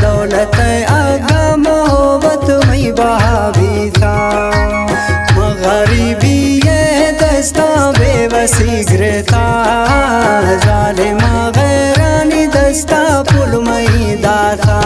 दौलत आगा मोहब्बत में बहावीता मगरिबी ये दस्ता बेबसी गिरता जालिमा गैरानी दस्ता पुल में दाता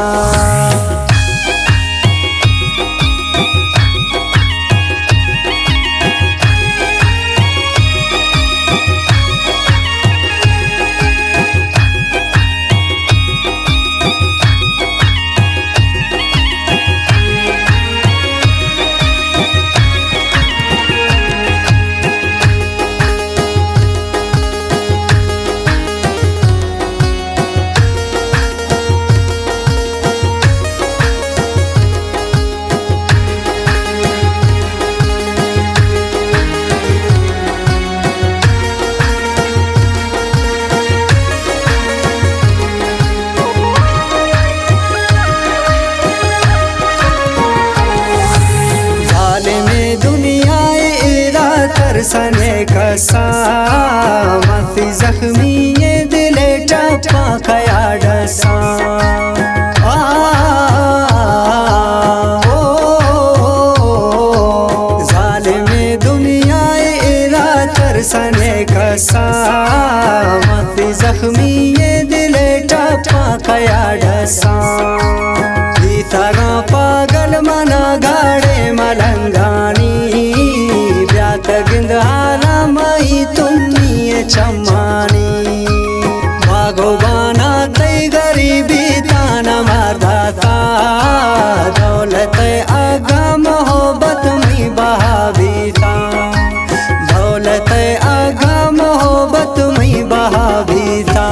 सने कसा मफी जख्मी ये दिले टपा खया डसा जालिमे दुनिया इरा तरसने कसा मफी जख्मी ये दिले टपा खया डसा तरह पागल मना गाड़े मलंगानी गिंदारा मई तुम्हें चम्मानी बागोबाना तई गरीबी ताना मारदाता दौलत आगा मोहब्बत में बहावीता दौलत आगा मोहब्बत में बहावीता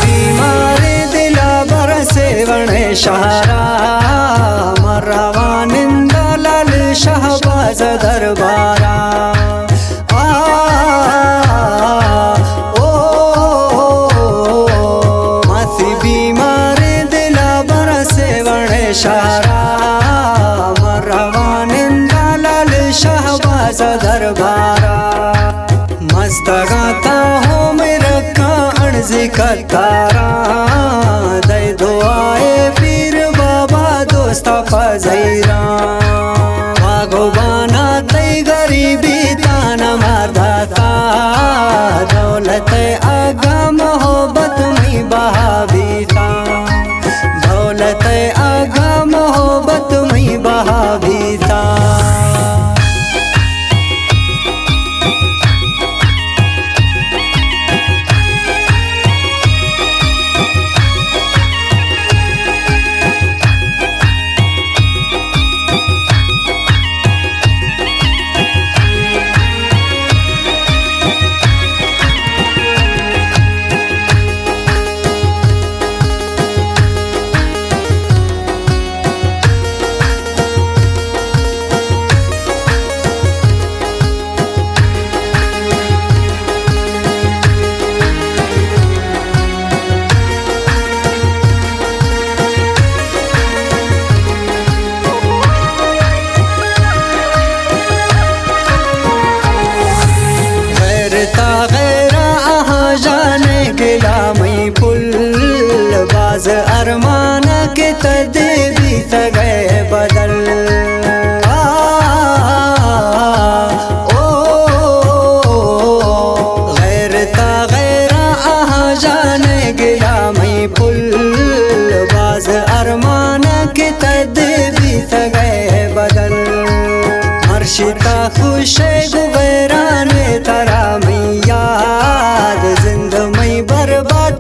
बीमारे दिला बरसे वणे शहरा मरवा निंदा लाल शहबाज दरबारा मसी बीमारे दिला बरसे वणे शहरा मरवा निंदा लाल शहबाज दरबारा मस्त गाता हो मेरा जिकतारा दे दुआए पीर बाबा दोस्त फजैरा बागोबाना तई गरीबी ताना मारदाता दौलत आगा मोहब्बत में बहावीता दौलत आगा मोहब्बत में बहावीता बाज अरमाना के तदबी गए बदल गैरता गैरा आहा जाने गिला मई पुल बाज अरमाना के तदबी गए बदल मर्शिता खुश गुबैराने तरा में याद जिंद में बर्बाद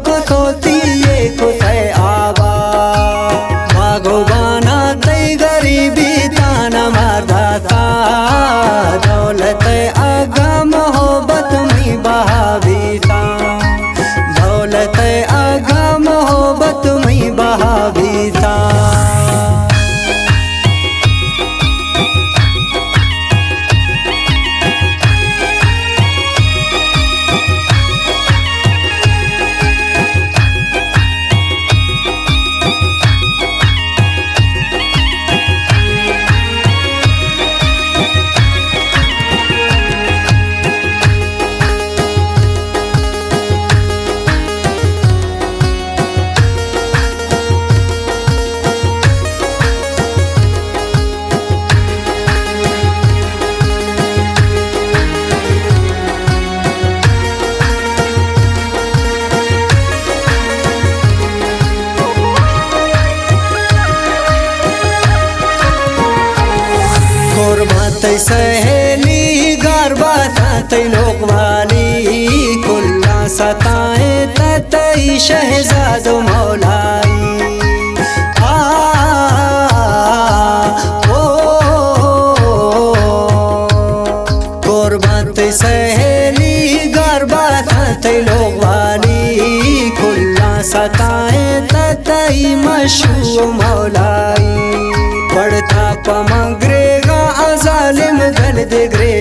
सहेली गरबा तै लोक वाली कुल्ला सताए तई शहजाद मौलाई गुरबत सहेली गरबा तै लोक वाली कुल्ला सताए तई मशहूर मौलाई पड़ता पमग्रेगा जालिम गल दे ग्रे